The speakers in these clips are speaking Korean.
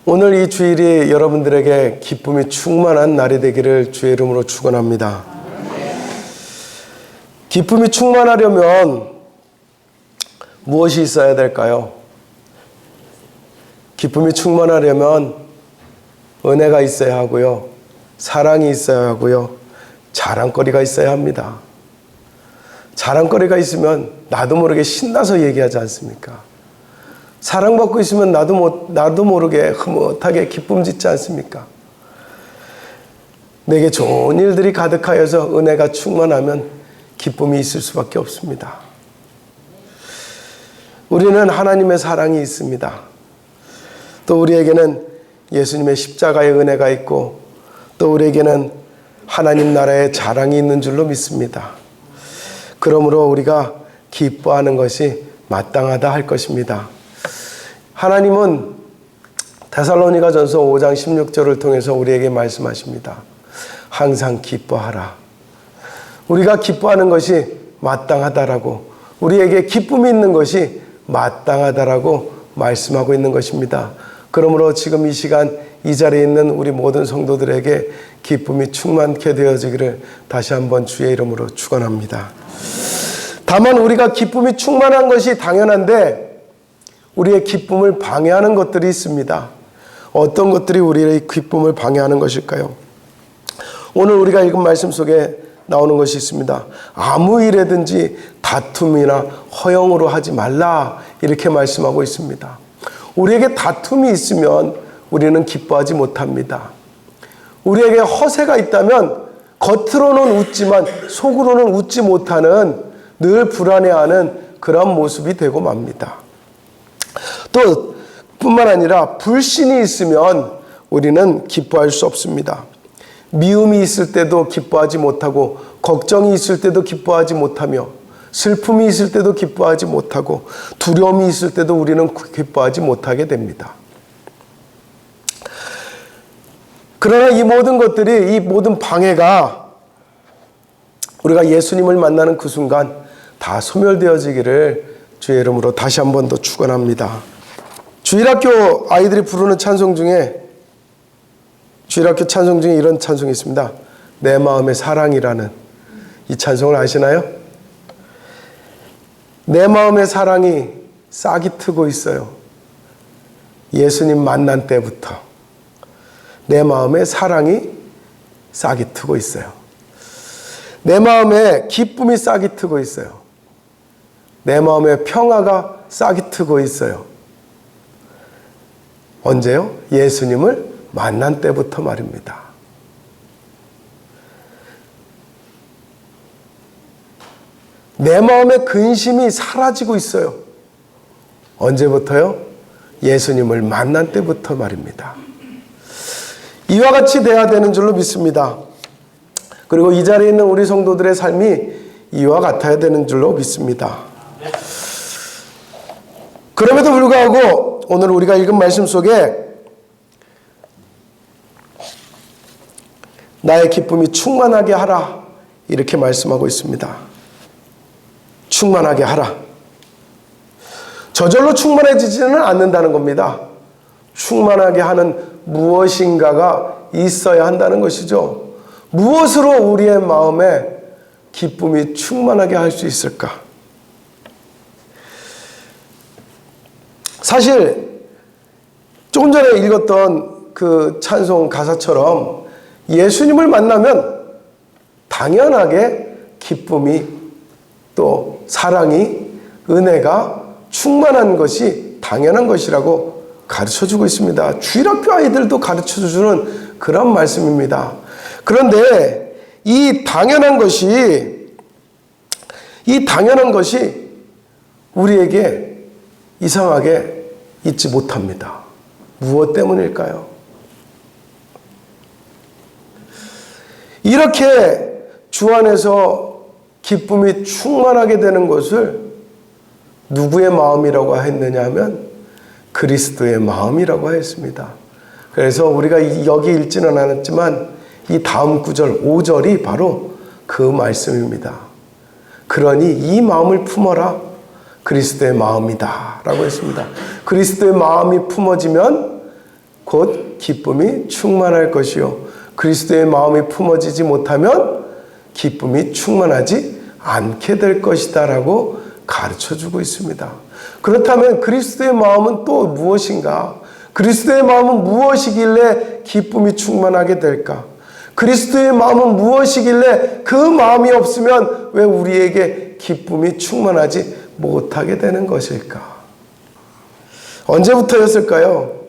오늘 이 주일이 여러분들에게 기쁨이 충만한 날이 되기를 주의 이름으로 축원합니다. 기쁨이 충만하려면 무엇이 있어야 될까요? 기쁨이 충만하려면 은혜가 있어야 하고요, 사랑이 있어야 하고요, 자랑거리가 있어야 합니다. 자랑거리가 있으면 나도 모르게 신나서 얘기하지 않습니까? 사랑받고 있으면 나도 모르게 흐뭇하게 기쁨 짓지 않습니까? 내게 좋은 일들이 가득하여서 은혜가 충만하면 기쁨이 있을 수밖에 없습니다. 우리는 하나님의 사랑이 있습니다. 또 우리에게는 예수님의 십자가의 은혜가 있고, 또 우리에게는 하나님 나라의 자랑이 있는 줄로 믿습니다. 그러므로 우리가 기뻐하는 것이 마땅하다 할 것입니다. 하나님은 데살로니가전서 5장 16절을 통해서 우리에게 말씀하십니다. 항상 기뻐하라. 우리가 기뻐하는 것이 마땅하다라고, 우리에게 기쁨이 있는 것이 마땅하다라고 말씀하고 있는 것입니다. 그러므로 지금 이 시간 이 자리에 있는 우리 모든 성도들에게 기쁨이 충만케 되어지기를 다시 한번 주의 이름으로 축원합니다. 다만 우리가 기쁨이 충만한 것이 당연한데 우리의 기쁨을 방해하는 것들이 있습니다. 어떤 것들이 우리의 기쁨을 방해하는 것일까요? 오늘 우리가 읽은 말씀 속에 나오는 것이 있습니다. 아무 일에든지 다툼이나 허영으로 하지 말라, 이렇게 말씀하고 있습니다. 우리에게 다툼이 있으면 우리는 기뻐하지 못합니다. 우리에게 허세가 있다면 겉으로는 웃지만 속으로는 웃지 못하는, 늘 불안해하는 그런 모습이 되고 맙니다. 또 뿐만 아니라 불신이 있으면 우리는 기뻐할 수 없습니다. 미움이 있을 때도 기뻐하지 못하고, 걱정이 있을 때도 기뻐하지 못하며, 슬픔이 있을 때도 기뻐하지 못하고, 두려움이 있을 때도 우리는 기뻐하지 못하게 됩니다. 그러나 이 모든 것들이, 이 모든 방해가 우리가 예수님을 만나는 그 순간 다 소멸되어지기를 주의 이름으로 다시 한 번 더 축원합니다. 주일학교 아이들이 부르는 찬송 중에, 주일학교 찬송 중에 이런 찬송이 있습니다. 내 마음의 사랑이라는 이 찬송을 아시나요? 내 마음의 사랑이 싹이 트고 있어요. 예수님 만난 때부터 내 마음의 사랑이 싹이 트고 있어요. 내 마음에 기쁨이 싹이 트고 있어요. 내 마음에 평화가 싹이 트고 있어요. 언제요? 예수님을 만난 때부터 말입니다. 내 마음의 근심이 사라지고 있어요. 언제부터요? 예수님을 만난 때부터 말입니다. 이와 같이 돼야 되는 줄로 믿습니다. 그리고 이 자리에 있는 우리 성도들의 삶이 이와 같아야 되는 줄로 믿습니다. 그럼에도 불구하고 오늘 우리가 읽은 말씀 속에 나의 기쁨이 충만하게 하라, 이렇게 말씀하고 있습니다. 충만하게 하라. 저절로 충만해지지는 않는다는 겁니다. 충만하게 하는 무엇인가가 있어야 한다는 것이죠. 무엇으로 우리의 마음에 기쁨이 충만하게 할 수 있을까? 사실 조금 전에 읽었던 그 찬송 가사처럼 예수님을 만나면 당연하게 기쁨이, 또 사랑이, 은혜가 충만한 것이 당연한 것이라고 가르쳐주고 있습니다. 주일학교 아이들도 가르쳐주는 그런 말씀입니다. 그런데 이 당연한 것이 우리에게 이상하게 있지 못합니다. 무엇 때문일까요? 이렇게 주 안에서 기쁨이 충만하게 되는 것을 누구의 마음이라고 했느냐 하면 그리스도의 마음이라고 하였습니다. 그래서 우리가 여기 읽지는 않았지만 이 다음 구절 5절이 바로 그 말씀입니다. 그러니 이 마음을 품어라. 그리스도의 마음이다 라고 했습니다. 그리스도의 마음이 품어지면 곧 기쁨이 충만할 것이요, 그리스도의 마음이 품어지지 못하면 기쁨이 충만하지 않게 될 것이다 라고 가르쳐주고 있습니다. 그렇다면 그리스도의 마음은 또 무엇인가? 그리스도의 마음은 무엇이길래 기쁨이 충만하게 될까? 그리스도의 마음은 무엇이길래 그 마음이 없으면 왜 우리에게 기쁨이 충만하지 못하게 되는 것일까? 언제부터였을까요?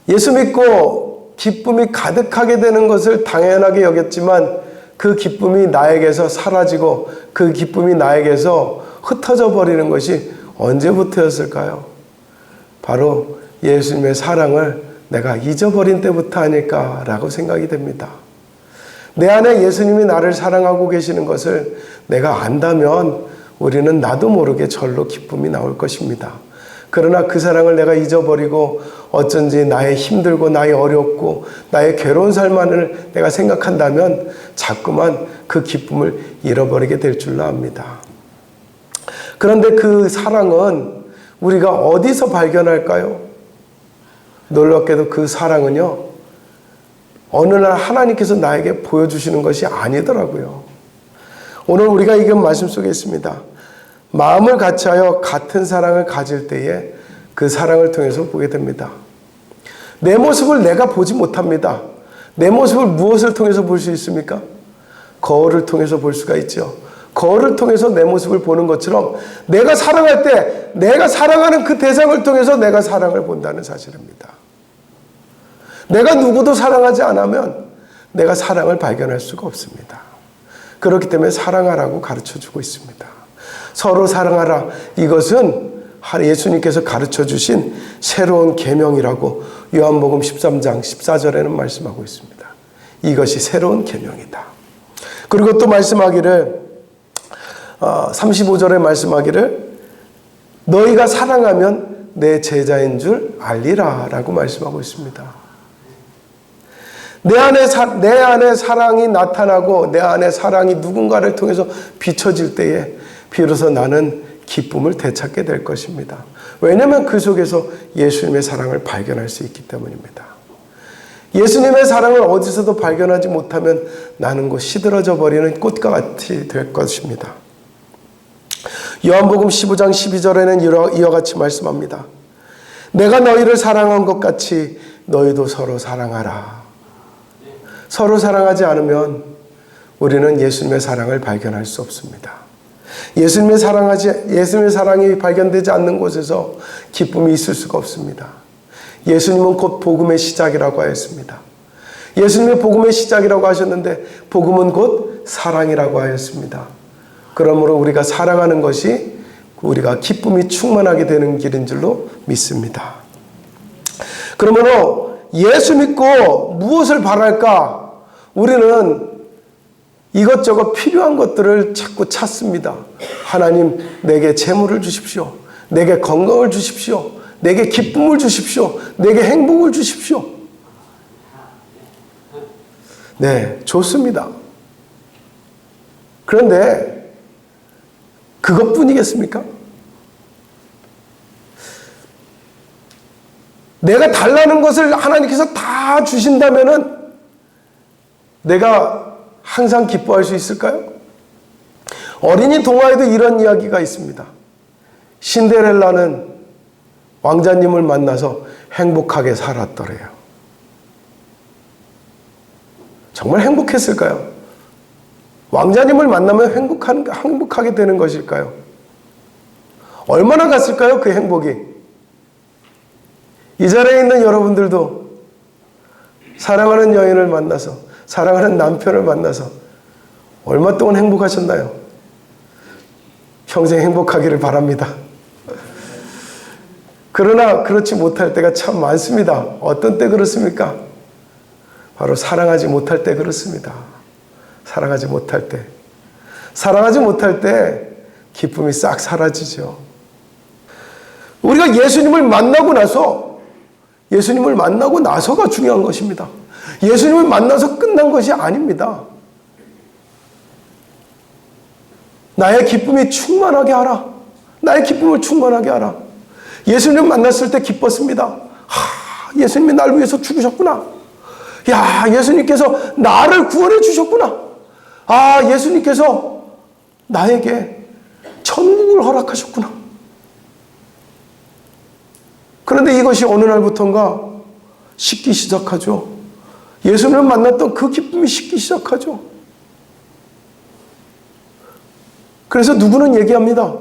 예수 믿고 기쁨이 가득하게 되는 것을 당연하게 여겼지만 그 기쁨이 나에게서 사라지고 그 기쁨이 나에게서 흩어져 버리는 것이 언제부터였을까요? 바로 예수님의 사랑을 내가 잊어버린 때부터 아닐까라고 생각이 됩니다. 내 안에 예수님이 나를 사랑하고 계시는 것을 내가 안다면 우리는 나도 모르게 절로 기쁨이 나올 것입니다. 그러나 그 사랑을 내가 잊어버리고 어쩐지 나의 힘들고 나의 어렵고 나의 괴로운 삶만을 내가 생각한다면 자꾸만 그 기쁨을 잃어버리게 될 줄로 압니다. 그런데 그 사랑은 우리가 어디서 발견할까요? 놀랍게도 그 사랑은요, 어느 날 하나님께서 나에게 보여주시는 것이 아니더라고요. 오늘 우리가 읽은 말씀 속에 있습니다. 마음을 같이하여 같은 사랑을 가질 때에 그 사랑을 통해서 보게 됩니다. 내 모습을 내가 보지 못합니다. 내 모습을 무엇을 통해서 볼 수 있습니까? 거울을 통해서 볼 수가 있죠. 거울을 통해서 내 모습을 보는 것처럼 내가 사랑할 때 내가 사랑하는 그 대상을 통해서 내가 사랑을 본다는 사실입니다. 내가 누구도 사랑하지 않으면 내가 사랑을 발견할 수가 없습니다. 그렇기 때문에 사랑하라고 가르쳐주고 있습니다. 서로 사랑하라. 이것은 예수님께서 가르쳐 주신 새로운 계명이라고 요한복음 13장 14절에는 말씀하고 있습니다. 이것이 새로운 계명이다. 그리고 또 말씀하기를 35절에 말씀하기를 너희가 사랑하면 내 제자인 줄 알리라 라고 말씀하고 있습니다. 내 안에 사랑이 나타나고 내 안에 사랑이 누군가를 통해서 비춰질 때에 비로소 나는 기쁨을 되찾게 될 것입니다. 왜냐하면 그 속에서 예수님의 사랑을 발견할 수 있기 때문입니다. 예수님의 사랑을 어디서도 발견하지 못하면 나는 곧 시들어져 버리는 꽃과 같이 될 것입니다. 요한복음 15장 12절에는 이와 같이 말씀합니다. 내가 너희를 사랑한 것 같이 너희도 서로 사랑하라. 서로 사랑하지 않으면 우리는 예수님의 사랑을 발견할 수 없습니다. 예수님의 사랑이 발견되지 않는 곳에서 기쁨이 있을 수가 없습니다. 예수님은 곧 복음의 시작이라고 하였습니다. 예수님의 복음의 시작이라고 하셨는데 복음은 곧 사랑이라고 하였습니다. 그러므로 우리가 사랑하는 것이 우리가 기쁨이 충만하게 되는 길인 줄로 믿습니다. 그러므로 예수 믿고 무엇을 바랄까? 우리는 이것저것 필요한 것들을 자꾸 찾습니다. 하나님, 내게 재물을 주십시오. 내게 건강을 주십시오. 내게 기쁨을 주십시오. 내게 행복을 주십시오. 네, 좋습니다. 그런데 그것뿐이겠습니까? 내가 달라는 것을 하나님께서 다 주신다면은 내가 항상 기뻐할 수 있을까요? 어린이 동화에도 이런 이야기가 있습니다. 신데렐라는 왕자님을 만나서 행복하게 살았더래요. 정말 행복했을까요? 왕자님을 만나면 행복하게 되는 것일까요? 얼마나 갔을까요? 그 행복이. 이 자리에 있는 여러분들도 사랑하는 여인을 만나서 사랑하는 남편을 만나서 얼마 동안 행복하셨나요? 평생 행복하기를 바랍니다. 그러나 그렇지 못할 때가 참 많습니다. 어떤 때 그렇습니까? 바로 사랑하지 못할 때 그렇습니다. 사랑하지 못할 때 기쁨이 싹 사라지죠. 우리가 예수님을 만나고 나서가 중요한 것입니다. 예수님을 만나서 끝난 것이 아닙니다. 나의 기쁨이 충만하게 하라. 나의 기쁨을 충만하게 하라. 예수님을 만났을 때 기뻤습니다. 예수님이 나를 위해서 죽으셨구나. 야, 예수님께서 나를 구원해 주셨구나. 예수님께서 나에게 천국을 허락하셨구나. 그런데 이것이 어느 날부터인가 식기 시작하죠. 예수님을 만났던 그 기쁨이 식기 시작하죠. 그래서 누구는 얘기합니다.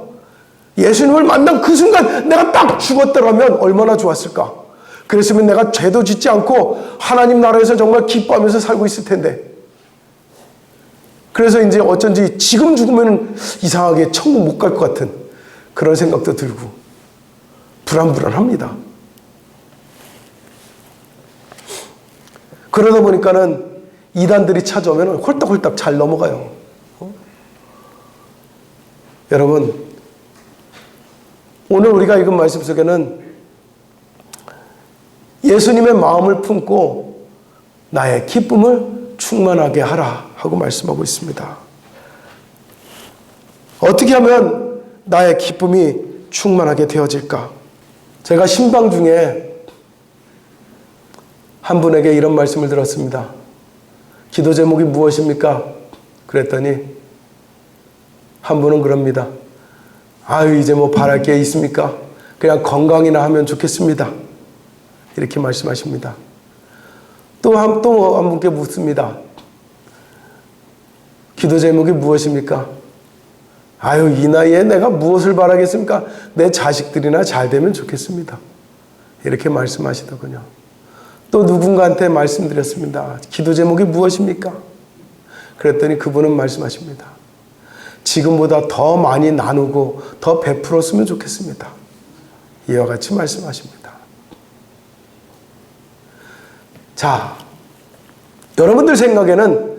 예수님을 만난 그 순간 내가 딱 죽었더라면 얼마나 좋았을까. 그랬으면 내가 죄도 짓지 않고 하나님 나라에서 정말 기뻐하면서 살고 있을 텐데. 그래서 이제 어쩐지 지금 죽으면 이상하게 천국 못 갈 것 같은 그런 생각도 들고 불안불안합니다. 그러다 보니까는 이단들이 찾아오면 홀딱홀딱 잘 넘어가요. 여러분, 오늘 우리가 읽은 말씀 속에는 예수님의 마음을 품고 나의 기쁨을 충만하게 하라 하고 말씀하고 있습니다. 어떻게 하면 나의 기쁨이 충만하게 되어질까? 제가 신방 중에 한 분에게 이런 말씀을 들었습니다. 기도 제목이 무엇입니까? 그랬더니 한 분은 그럽니다. 이제 뭐 바랄 게 있습니까? 그냥 건강이나 하면 좋겠습니다. 이렇게 말씀하십니다. 또 한 분께 묻습니다. 기도 제목이 무엇입니까? 이 나이에 내가 무엇을 바라겠습니까? 내 자식들이나 잘 되면 좋겠습니다. 이렇게 말씀하시더군요. 또 누군가한테 말씀드렸습니다. 기도 제목이 무엇입니까? 그랬더니 그분은 말씀하십니다. 지금보다 더 많이 나누고 더 베풀었으면 좋겠습니다. 이와 같이 말씀하십니다. 자, 여러분들 생각에는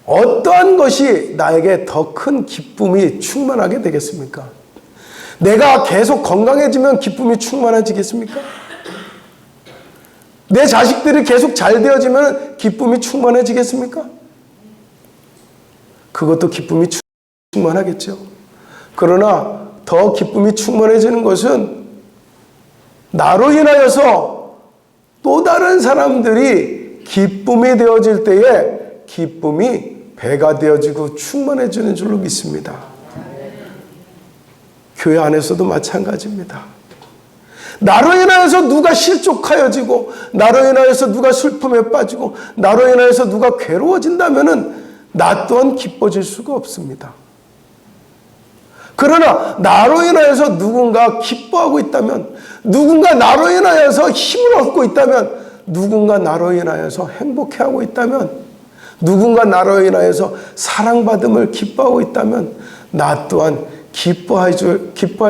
어떠한 것이 나에게 더 큰 기쁨이 충만하게 되겠습니까? 내가 계속 건강해지면 기쁨이 충만해지겠습니까? 내 자식들이 계속 잘 되어지면 기쁨이 충만해지겠습니까? 그것도 기쁨이 충만하겠죠. 그러나 더 기쁨이 충만해지는 것은 나로 인하여서 또 다른 사람들이 기쁨이 되어질 때에 기쁨이 배가 되어지고 충만해지는 줄로 믿습니다. 교회 안에서도 마찬가지입니다. 나로 인하여서 누가 실족하여지고 나로 인하여서 누가 슬픔에 빠지고 나로 인하여서 누가 괴로워진다면은 나 또한 기뻐질 수가 없습니다. 그러나 나로 인하여서 누군가 기뻐하고 있다면, 누군가 나로 인하여서 힘을 얻고 있다면, 누군가 나로 인하여서 행복해하고 있다면, 누군가 나로 인하여서 사랑받음을 기뻐하고 있다면 나 또한 기뻐할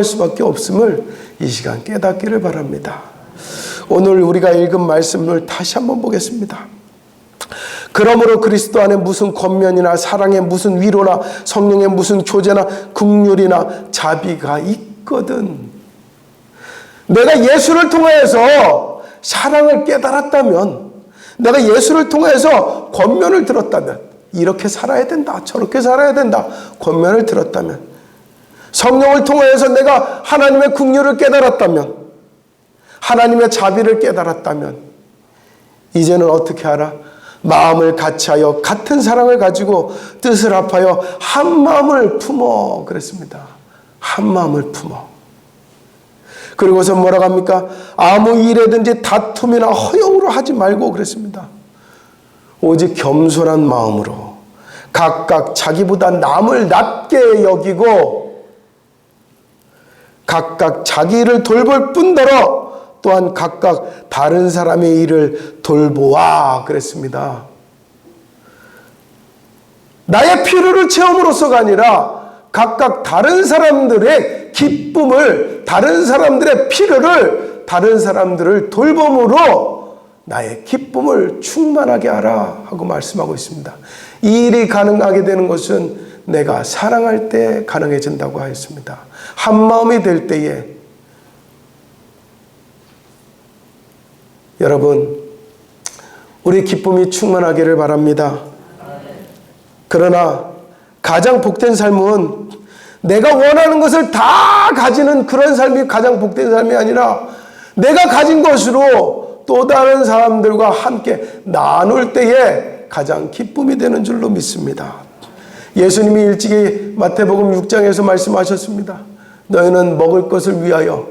수밖에 없음을 이 시간 깨닫기를 바랍니다. 오늘 우리가 읽은 말씀을 다시 한번 보겠습니다. 그러므로 그리스도 안에 무슨 권면이나 사랑에 무슨 위로나 성령의 무슨 교제나 긍휼이나 자비가 있거든. 내가 예수를 통하여서 사랑을 깨달았다면, 내가 예수를 통해서 권면을 들었다면, 이렇게 살아야 된다, 저렇게 살아야 된다, 권면을 들었다면, 성령을 통해서 내가 하나님의 긍휼을 깨달았다면, 하나님의 자비를 깨달았다면, 이제는 어떻게 하라? 마음을 같이하여 같은 사랑을 가지고 뜻을 합하여 한 마음을 품어 그랬습니다. 한 마음을 품어. 그리고서 뭐라고 합니까? 아무 일에든지 다툼이나 허용으로 하지 말고 그랬습니다. 오직 겸손한 마음으로 각각 자기보다 남을 낮게 여기고 각각 자기 일을 돌볼 뿐더러 또한 각각 다른 사람의 일을 돌보아 그랬습니다. 나의 필요를 채움으로써가 아니라 각각 다른 사람들의 기쁨을, 다른 사람들의 필요를, 다른 사람들을 돌봄으로 나의 기쁨을 충만하게 하라 하고 말씀하고 있습니다. 이 일이 가능하게 되는 것은 내가 사랑할 때 가능해진다고 하였습니다. 한 마음이 될 때에 여러분 우리 기쁨이 충만하기를 바랍니다. 그러나 가장 복된 삶은 내가 원하는 것을 다 가지는 그런 삶이 가장 복된 삶이 아니라 내가 가진 것으로 또 다른 사람들과 함께 나눌 때에 가장 기쁨이 되는 줄로 믿습니다. 예수님이 일찍이 마태복음 6장에서 말씀하셨습니다. 너희는 먹을 것을 위하여,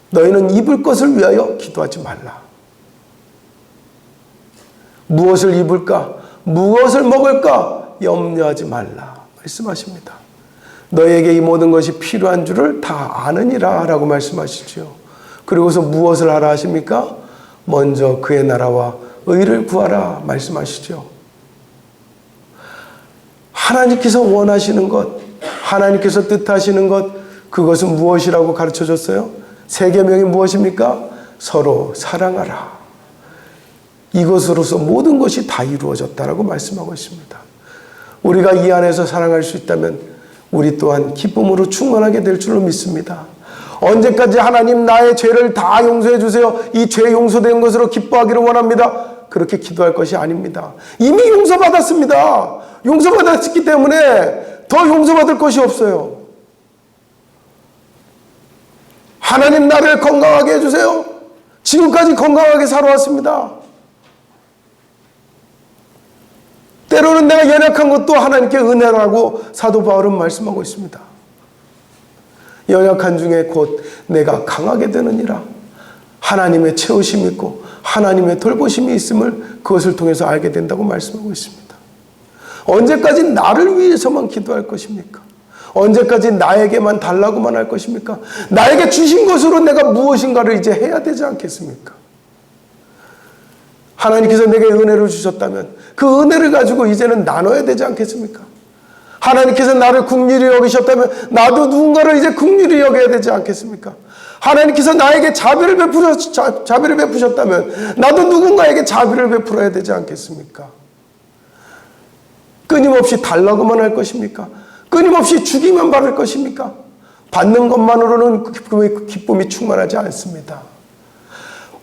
너희는 입을 것을 위하여 기도하지 말라. 무엇을 입을까? 무엇을 먹을까? 염려하지 말라 말씀하십니다. 너에게 이 모든 것이 필요한 줄을 다 아느니라 라고 말씀하시죠. 그리고서 무엇을 하라 하십니까? 먼저 그의 나라와 의를 구하라 말씀하시죠. 하나님께서 원하시는 것, 하나님께서 뜻하시는 것, 그것은 무엇이라고 가르쳐 줬어요? 세 계명이 무엇입니까? 서로 사랑하라. 이것으로서 모든 것이 다 이루어졌다라고 말씀하고 있습니다. 우리가 이 안에서 사랑할 수 있다면 우리 또한 기쁨으로 충만하게 될 줄로 믿습니다. 언제까지 하나님 나의 죄를 다 용서해 주세요. 이 죄 용서된 것으로 기뻐하기를 원합니다. 그렇게 기도할 것이 아닙니다. 이미 용서받았습니다. 용서받았기 때문에 더 용서받을 것이 없어요. 하나님 나를 건강하게 해주세요. 지금까지 건강하게 살아왔습니다. 때로는 내가 연약한 것도 하나님께 은혜라고 사도 바울은 말씀하고 있습니다. 연약한 중에 곧 내가 강하게 되느니라. 하나님의 채우심이 있고 하나님의 돌보심이 있음을 그것을 통해서 알게 된다고 말씀하고 있습니다. 언제까지 나를 위해서만 기도할 것입니까? 언제까지 나에게만 달라고만 할 것입니까? 나에게 주신 것으로 내가 무엇인가를 이제 해야 되지 않겠습니까? 하나님께서 내게 은혜를 주셨다면 그 은혜를 가지고 이제는 나눠야 되지 않겠습니까? 하나님께서 나를 긍휼히 여기셨다면 나도 누군가를 이제 긍휼히 여겨야 되지 않겠습니까? 하나님께서 나에게 자비를 베푸셨다면 나도 누군가에게 자비를 베풀어야 되지 않겠습니까? 끊임없이 달라고만 할 것입니까? 끊임없이 주기만 바랄 것입니까? 받는 것만으로는 기쁨이 충만하지 않습니다.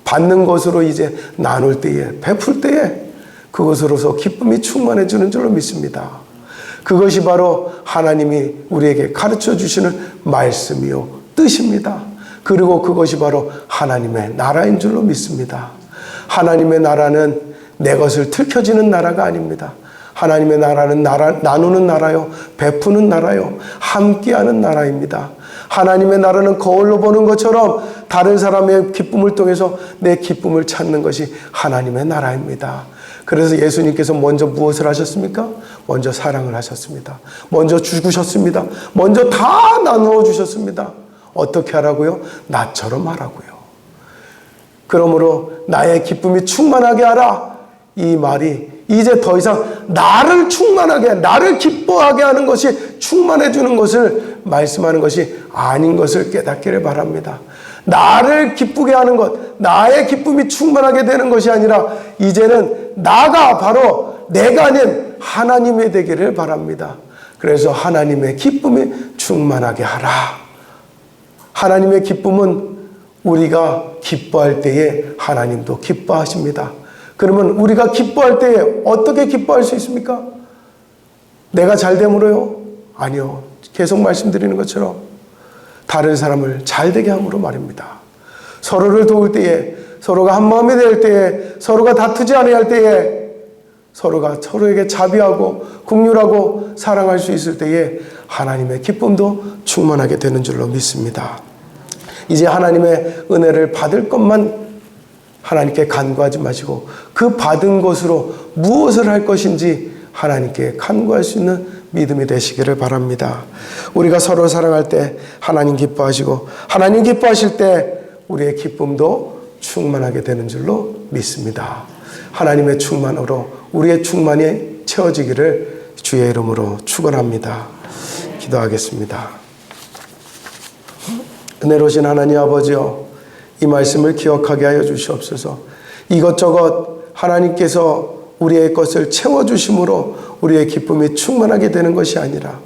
받는 것으로 이제 나눌 때에, 베풀 때에 그것으로서 기쁨이 충만해지는 줄로 믿습니다. 그것이 바로 하나님이 우리에게 가르쳐 주시는 말씀이요 뜻입니다. 그리고 그것이 바로 하나님의 나라인 줄로 믿습니다. 하나님의 나라는 내 것을 들켜지는 나라가 아닙니다. 하나님의 나라는 나누는 나라요, 베푸는 나라요, 함께하는 나라입니다. 하나님의 나라는 거울로 보는 것처럼 다른 사람의 기쁨을 통해서 내 기쁨을 찾는 것이 하나님의 나라입니다. 그래서 예수님께서 먼저 무엇을 하셨습니까? 먼저 사랑을 하셨습니다. 먼저 죽으셨습니다. 먼저 다 나누어 주셨습니다. 어떻게 하라고요? 나처럼 하라고요. 그러므로 나의 기쁨이 충만하게 하라. 이 말이 이제 더 이상 나를 충만하게, 나를 기뻐하게 하는 것이 충만해 주는 것을 말씀하는 것이 아닌 것을 깨닫기를 바랍니다. 나를 기쁘게 하는 것, 나의 기쁨이 충만하게 되는 것이 아니라 이제는 나가 바로 내가 아닌 하나님이 되기를 바랍니다. 그래서 하나님의 기쁨이 충만하게 하라. 하나님의 기쁨은 우리가 기뻐할 때에 하나님도 기뻐하십니다. 그러면 우리가 기뻐할 때에 어떻게 기뻐할 수 있습니까? 내가 잘됨으로요? 아니요. 계속 말씀드리는 것처럼 다른 사람을 잘되게 함으로 말입니다. 서로를 도울 때에, 서로가 한마음이 될 때에, 서로가 다투지 아니할 때에, 서로가 서로에게 자비하고 긍휼하고 사랑할 수 있을 때에 하나님의 기쁨도 충만하게 되는 줄로 믿습니다. 이제 하나님의 은혜를 받을 것만 하나님께 간구하지 마시고 그 받은 것으로 무엇을 할 것인지 하나님께 간구할 수 있는 믿음이 되시기를 바랍니다. 우리가 서로 사랑할 때 하나님 기뻐하시고 하나님 기뻐하실 때 우리의 기쁨도 충만하게 되는 줄로 믿습니다. 하나님의 충만으로 우리의 충만이 채워지기를 주의 이름으로 축원합니다. 기도하겠습니다. 은혜로우신 하나님 아버지여, 이 말씀을 기억하게 하여 주시옵소서. 이것저것 하나님께서 우리의 것을 채워주심으로 우리의 기쁨이 충만하게 되는 것이 아니라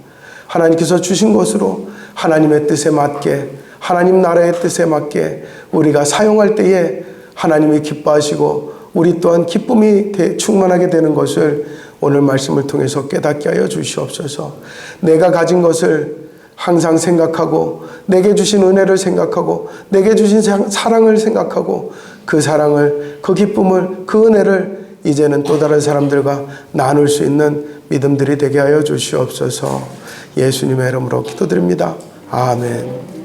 하나님께서 주신 것으로 하나님의 뜻에 맞게, 하나님 나라의 뜻에 맞게 우리가 사용할 때에 하나님이 기뻐하시고 우리 또한 기쁨이 충만하게 되는 것을 오늘 말씀을 통해서 깨닫게 하여 주시옵소서. 내가 가진 것을 항상 생각하고 내게 주신 은혜를 생각하고 내게 주신 사랑을 생각하고 그 사랑을, 그 기쁨을, 그 은혜를 이제는 또 다른 사람들과 나눌 수 있는 믿음들이 되게 하여 주시옵소서. 예수님의 이름으로 기도드립니다. 아멘.